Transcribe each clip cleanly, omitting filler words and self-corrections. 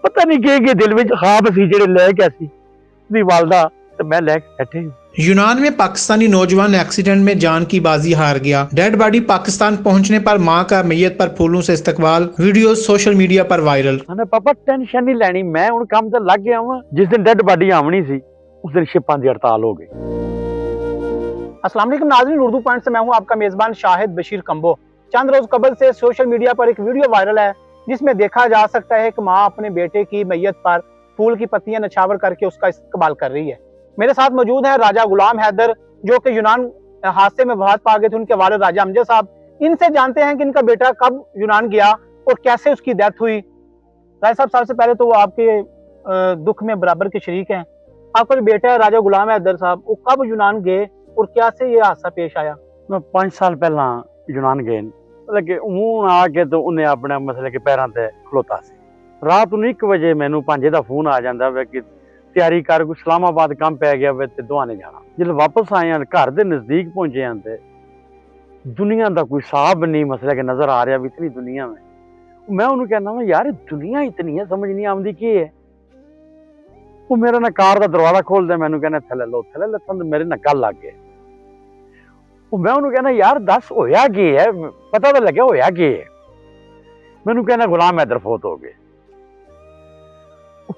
पता नहीं कि दिल में ख्वाब सी जेड़े लै गया सी दी वालदा ते मैं लै बैठे। यूनान में पाकिस्तानी नौजवान एक्सीडेंट में जान की बाजी हार गया। डेड बॉडी पाकिस्तान पहुंचने पर मां का मैयत पर फूलों से इस्तकबाल, वीडियो सोशल मीडिया पर वायरल। हाँ पापा टेंशन नहीं लैनी, मैं हुण काम ते लग गया वां। जिस दिन डेड बॉडी आवनी सी उस दिन शिपां दी हड़ताल हो गई। अस्सलाम वालेकुम नाज़रीन, उर्दू पॉइंट से मैं हूं आपका मेजबान शाहिद बशीर कंबो। चंद रोज कबल से सोशल मीडिया पर एक वीडियो वायरल है जिसमें देखा जा सकता है कि मां अपने बेटे की मैयत पर फूल की पत्तियां नछावर करके उसका इस्तकबाल कर रही है। मेरे साथ मौजूद है राजा गुलाम हैदर जो कि यूनान हादसे में वफात पा गए थे, उनके वालिद राजा अमजद साहब। इनसे जानते हैं कि इनका बेटा कब यूनान गया और कैसे उसकी डेथ हुई। राजा साहब, सबसे पहले तो वो आपके दुख में बराबर के शरीक हैं। आपका जो बेटा है राजा गुलाम हैदर साहब, वो कब यूनान गए और कैसे ये हादसा पेश आया? मैं 5 साल पहला यूनान गए, मतलब कि हूँ आके तो उन्हें अपने मतलब कि पैरों ते खलोता सी। रात ਨੂੰ 1 ਵਜੇ ਮੈਨੂੰ ਭਾਂਜੇ ਦਾ ਫੋਨ ਆ ਜਾਂਦਾ ਵੇ ਕਿ ਤਿਆਰੀ ਕਰ, ਕੋਈ ਇਸਲਾਮਾਬਾਦ ਕੰਮ ਪੈ ਗਿਆ ਵੇ ਤੇ ਦੁਆਨੇ ਜਾਣਾ। ਜਦੋਂ ਵਾਪਸ ਆਏ ਹਾਂ ਘਰ ਦੇ ਨਜ਼ਦੀਕ ਪਹੁੰਚੇ ਹਾਂ ਤੇ ਦੁਨੀਆ ਦਾ ਕੋਈ ਹਿਸਾਬ ਨਹੀਂ ਮਸਲਾ ਕਿ ਨਜ਼ਰ ਆ ਰਿਹਾ ਵੀ ਇਤਨੀ ਦੁਨੀਆ में। मैं ਉਹਨੂੰ ਕਹਿੰਦਾ ਵਾ ਯਾਰ ਦੁਨੀਆ ਇਤਨੀ ਹੈ, ਸਮਝ ਨਹੀਂ ਆਉਂਦੀ ਕੀ ਹੈ। ਉਹ ਮੇਰਾ ਨਾ ਕਾਰ ਦਾ ਦਰਵਾਜ਼ਾ ਖੋਲਦਾ, ਮੈਨੂੰ ਕਹਿੰਦਾ ਥੱਲੇ ਲੋ ਥੱਲੇ ਲੱਥਾਂ ਤੇ ਮੇਰੇ ਨਾਲ ਗੱਲ ਲੱਗ ਗਏ। ਉਹ ਮੈਂ ਉਹਨੂੰ ਕਹਿੰਦਾ ਯਾਰ ਦੱਸ ਹੋਇਆ ਕੀ ਹੈ, ਪਤਾ ਤਾਂ ਲੱਗਿਆ ਹੋਇਆ ਕੀ ਹੈ। ਮੈਨੂੰ ਕਹਿੰਦਾ ਗੁਲਾਮ हैदर ਫੌਤ ਹੋ ਗਏ।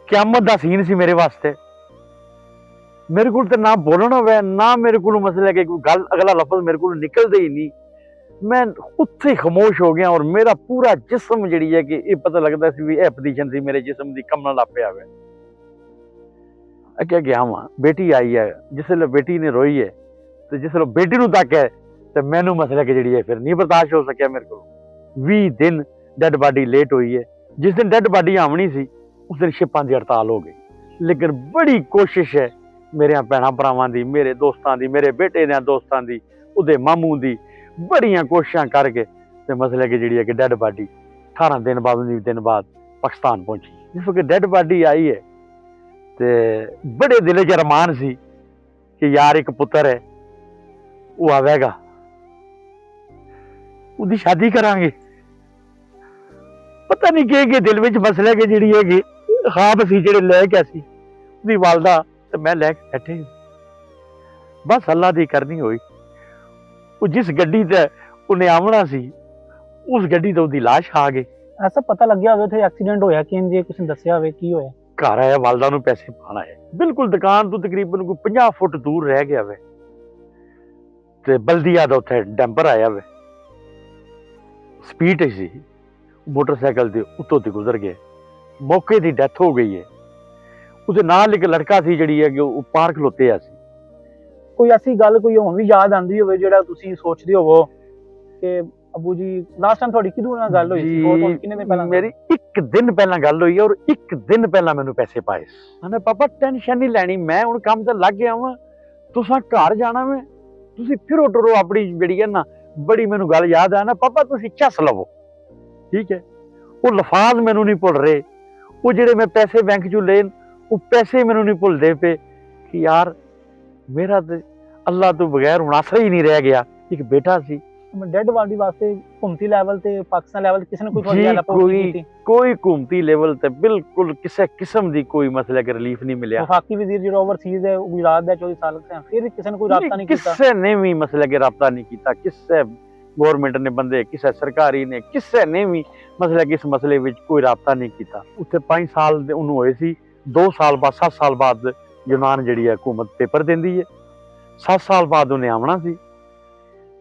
क्यामत का सीन सी मेरे वास्ते। मेरे को ना बोलना हुआ ना मेरे को मसला कि कोई गल अगला लफ्ज मेरे को निकलते ही नहीं। मैं उत्थे खामोश हो गया और मेरा पूरा जिस्म जी है कि ये पता लगता सी भी यह पोजीशन सी मेरे जिस्म की कमन लग पिया है। अगे गया वहां बेटी आई है, जिसले बेटी ने रोई है तो जिसले बेटी नूं तक है तो मैनू मसला कि जी है फिर नहीं बर्दाश्त हो सकिया। मेरे को 20 दिन डेड बॉडी लेट हुई है। जिस दिन डेड बॉडी आवनी सी उस दिन शिपां दी हड़ताल हो गई। लेकिन बड़ी कोशिश है मेरे भैणा भरावां दी, मेरे दोस्तां दी, मेरे बेटे दे दोस्तां दी, उहदे मामू दी, बड़ियां कोशिशां करके ते मसले कि जिहड़ी है कि डेड बॉडी 18 दिन बाद 19 दिन बाद पाकिस्तान पहुंची। जिस वक्त डेड बॉडी आई है ते बड़े दिल च अरमान सी कि यार एक पुत्र है वो आवेगा, उहदी शादी करांगे। पता नहीं कि दिल में मसला कि जिहड़ी है कि ख्वाब सी जेड़े लै गया सी दी वालदा ते मैं लै बैठे। बस अल्लाह दी करनी हुई। वो जिस गड्डी ते उन्हें आवना सी उस गड्डी ते उहदी लाश आ गई। ऐसा पता लग गया होवे थे एक्सीडेंट होया कि जे किसी ने दस्सिया होवे की होया? घर आया वालदा नूं पैसे पाना है, बिल्कुल दुकान तो तकरीबन कोई 50 फुट दूर रह गया वे ते बल्दिया दा उत्थे डैंपर आया वे, स्पीड सी, मोटरसाइकिल के उत्तों दी गुजर गए। मौके की डेथ हो गई है। उसके नाल एक लड़का सी जिहड़ी है कि वो पार खलोते सी। कोई ऐसी गल कोई हुण भी याद आंदी होवे जेड़ा तुसीं सोचदे होवो कि अबू जी लास्ट टाइम थोड़ी किदों नाल गल होई सी? बहुत हुण किन्ने दिन पहला? मेरी 1 दिन पहला गल हुई और 1 दिन पहला मैनू पैसे पाए। हाँ पापा टेंशन नहीं लैनी, मैं हुण काम ते लग गया वां। तुसां घर जाना वे, तुसीं फिरो टुरो अपनी जिहड़ी है ना बड़ी मैनू गल याद आ ना पापा, तुसीं झस लवो ठीक है। वो लफाज मैनू नहीं भुल रहे, वो जेडे मैं पैसे बैंक चो ले वो पैसे मैनू नहीं भुलते पे कि यार मेरा तो अल्लाह तो बगैर हुण आसरा ही नहीं रह गया। एक बेटा सी डेड बॉडी वास्ते घुमती लेवल ते पाकिस्तान लेवल किसी ने कोई थोड़ी कोई घुमती लेवल ते बिल्कुल किसी किस्म दी कोई मसले के रिलीफ नहीं मिलिया। वफाकी वजीर जो ओवरसीज है गुजरात दा 24 साल से फिर भी किसी ने कोई राब्ता नहीं कीता। किसी ने भी मसले के राब्ता नहीं कीता, किसी गवर्नमेंट ने बंदे, किसी सरकारी ने, किसी ने भी मसले कि इस मसले में कोई राब्ता नहीं किया। उत्थे 5 साल उन्होंने होए सी, 2 साल बाद 7 साल बाद यूनान जिहड़ी है हुकूमत पेपर देंदी है। 7 साल बाद उन्हें आना सी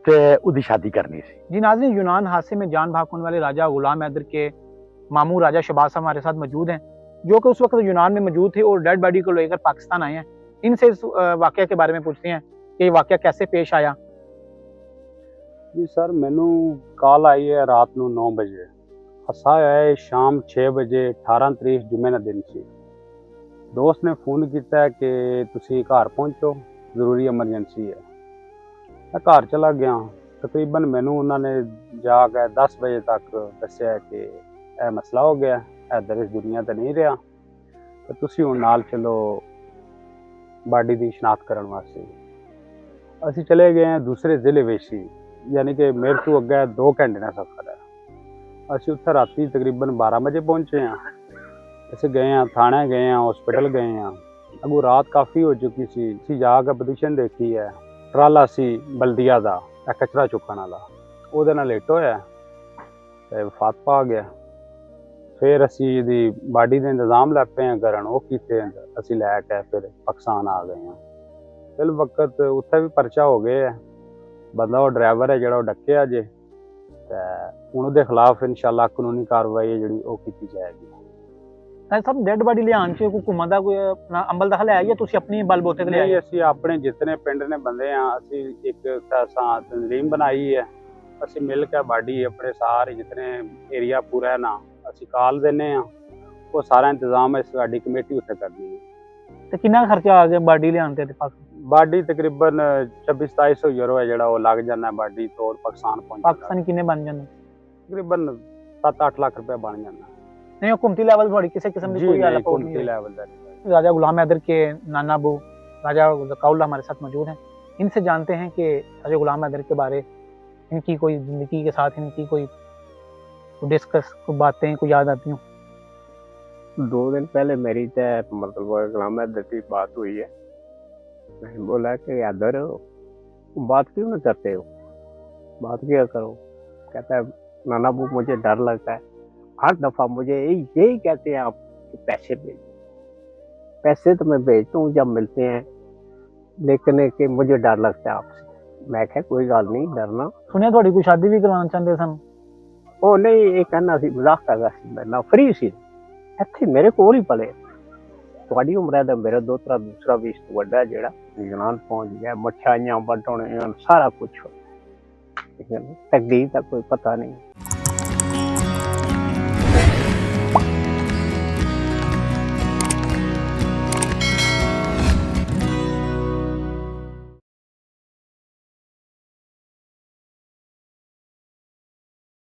ते उहदी शादी करनी सी। जी नाज़रीन, यूनान हादसे में जान भागने वाले राजा गुलाम हैदर के मामू राजा शहबाज साहब हमारे साथ मौजूद हैं जो कि उस वक्त यूनान में मौजूद थे और डेड बॉडी को लेकर पाकिस्तान आए हैं। इनसे इस वाक़या के बारे में पूछते हैं कि ये वाक़या कैसे पेश आया। जी सर, मैनू कॉल आई है रात को 9 बजे, हादसा होया है शाम 6 बजे 18 तरीक जुमे का दिन सी। दोस्त ने फोन किया कि तुसी घर पहुँचो, जरूरी एमरजेंसी है। मैं घर चला गया। तकरीबन मैनू उन्होंने जाके 10 बजे तक दस्या कि यह मसला हो गया, हैदर इस दुनिया तो नहीं रहा, तो तुसी हुण नाल चलो बाडी की शनाख्त करने वास्ते। असी चले गए हैं दूसरे जिले में सी, यानी कि मेरे तो अगे 2 घंटे का सफर है। असी उत्थे राती तकरीबन 12 बजे पहुंचे हैं ਅਸੀਂ ਗਏ ਆ, ਥਾਣੇ ਗਏ ਆ, ਹਸਪੀਟਲ ਗਏ ਆ। ਅੱਗੋਂ ਰਾਤ ਕਾਫੀ ਹੋ ਚੁੱਕੀ ਸੀ। ਅਸੀਂ ਜਾ ਕੇ ਪੋਜੀਸ਼ਨ ਦੇਖੀ ਹੈ, ਟਰਾਲਾ ਸੀ ਬਲਦੀਆ ਦਾ ਕਚਰਾ ਚੁੱਕਣ ਵਾਲਾ, ਉਹਦੇ ਨਾਲ ਹਿੱਟ ਹੋਇਆ ਤੇ ਵਫਾਤ ਪਾ ਗਿਆ। ਫਿਰ ਅਸੀਂ ਇਹਦੀ ਬਾਡੀ ਦੇ ਇੰਤਜ਼ਾਮ ਲੱਗ ਪਏ ਕਰਨ, ਉਹ ਕੀਤੇ ਅਸੀਂ ਲੈ ਕੇ ਫਿਰ ਪਾਕਿਸਤਾਨ ਆ ਗਏ ਹਾਂ। ਫਿਲ ਵਕਤ ਉੱਥੇ ਵੀ ਪਰਚਾ ਹੋ ਗਿਆ ਹੈ। ਬੰਦਾ ਉਹ ਡਰਾਈਵਰ ਹੈ ਜਿਹੜਾ ਉਹ ਡੱਕਿਆ ਜੇ, ਤੇ ਹੁਣ ਉਹਦੇ ਖਿਲਾਫ ਇਨਸ਼ਾਅੱਲਾ ਕਾਨੂੰਨੀ ਕਾਰਵਾਈ ਹੈ ਜਿਹੜੀ ਉਹ ਕੀਤੀ ਜਾਏਗੀ। ਸਭ ਡੈਡ ਬਾਡੀ ਲਿਆਉਣ 'ਚ ਹੁਕੂਮਤ ਦਾ ਕੋਈ ਆਪਣਾ ਅਮਲ ਦਖਲ ਹੈ ਜਾਂ ਤੁਸੀਂ ਆਪਣੀ ਬਲਬੋਤੇ ਤੇ ਨਹੀਂ, ਲਿਆਏ? ਅਸੀਂ ਆਪਣੇ ਜਿਤਨੇ ਪਿੰਡ ਨੇ ਬੰਦੇ ਆ, ਅਸੀਂ ਇੱਕ ਤਨਜ਼ੀਮ ਬਣਾਈ ਹੈ। ਅਸੀਂ ਮਿਲ ਕੇ ਬਾਡੀ ਆਪਣੇ ਸਾਰੇ ਜਿਤਨੇ ਏਰੀਆ ਪੂਰਾ ਹੈ ਨਾ, ਅਸੀਂ ਕਾਲ ਦਿੰਦੇ ਆ, ਉਹ ਸਾਰਾ ਇੰਤਜ਼ਾਮ ਹੈ ਸਾਡੀ ਕਮੇਟੀ ਉੱਤੇ ਕਰਦੀ ਹੈ। ਤੇ ਕਿੰਨਾ ਖਰਚਾ ਆ ਗਿਆ ਬਾਡੀ ਲਿਆਉਣ ਤੇ ਬਾਡੀ ਤਕਰੀਬਨ 2600-2700 ਯੂਰੋ ਹੈ ਜਿਹੜਾ ਉਹ ਲੱਗ ਜਾਂਦਾ ਬਾਡੀ ਤੋਂ ਪਾਕਿਸਤਾਨ ਪਹੁੰਚਣ ਦਾ। ਪਾਕਿਸਤਾਨੀ ਕਿੰਨੇ ਬਣ ਜਾਂਦੇ? ਤਕਰੀਬਨ 7-8 ਲੱਖ ਰੁਪਏ ਬਣ ਜਾਂਦਾ। नहीं हुकूमती लेवल थोड़ी किसी किस्म की कोई आला पोर्ट नहीं है। लेवल है। राजा गुलाम हैदर के नाना अबू राजा ज़काउल्लाह हमारे साथ मौजूद हैं। इनसे जानते हैं कि राजा गुलाम हैदर के बारे, इनकी कोई ज़िंदगी के साथ इनकी कोई डिस्कस कोई बातें कोई याद आती हूँ। 2 दिन पहले मेरी तय मतलब गुलाम हैदर की बात हुई है। मैंने बोला कि हैदर बात क्यों नहीं करते हो, बात क्या करो। कहता है नाना अबू मुझे डर लगता है, हर दफ़ा मुझे यही कहते हैं आप कि पैसे भेजो। पैसे तो मैं भेजता हूँ जब मिलते हैं, लेकिन कि मुझे डर लगता है आपसे। मैं कहा कोई गल नहीं डरना। सुनिया थोड़ी कोई शादी भी करवाना चाहते सन? ਉਹ ਨਹੀਂ, ਇਹ ਕਹਿੰਦਾ ਸੀ ਮਜ਼ਾਕ ਕਰਦਾ ਸੀ, ਮੈਂ ਨਾ ਫਰੀ ਸੀ ਇੱਥੇ ਮੇਰੇ ਕੋਲ ਹੀ ਪਲੇ। ਤੁਹਾਡੀ ਉਮਰ ਦਾ ਮੇਰਾ ਦੋਤਰਾ ਦੂਸਰਾ ਵੀ ਇਸ ਤੋਂ ਵੱਡਾ ਜਿਹੜਾ ਇੰਗਲੈਂਡ ਪਹੁੰਚ ਗਿਆ, ਮਠਿਆਈਆਂ ਵੰਡਣੀਆਂ ਸਾਰਾ ਕੁਝ। ਤਕਦੀਰ ਦਾ ਕੋਈ ਪਤਾ ਨਹੀਂ।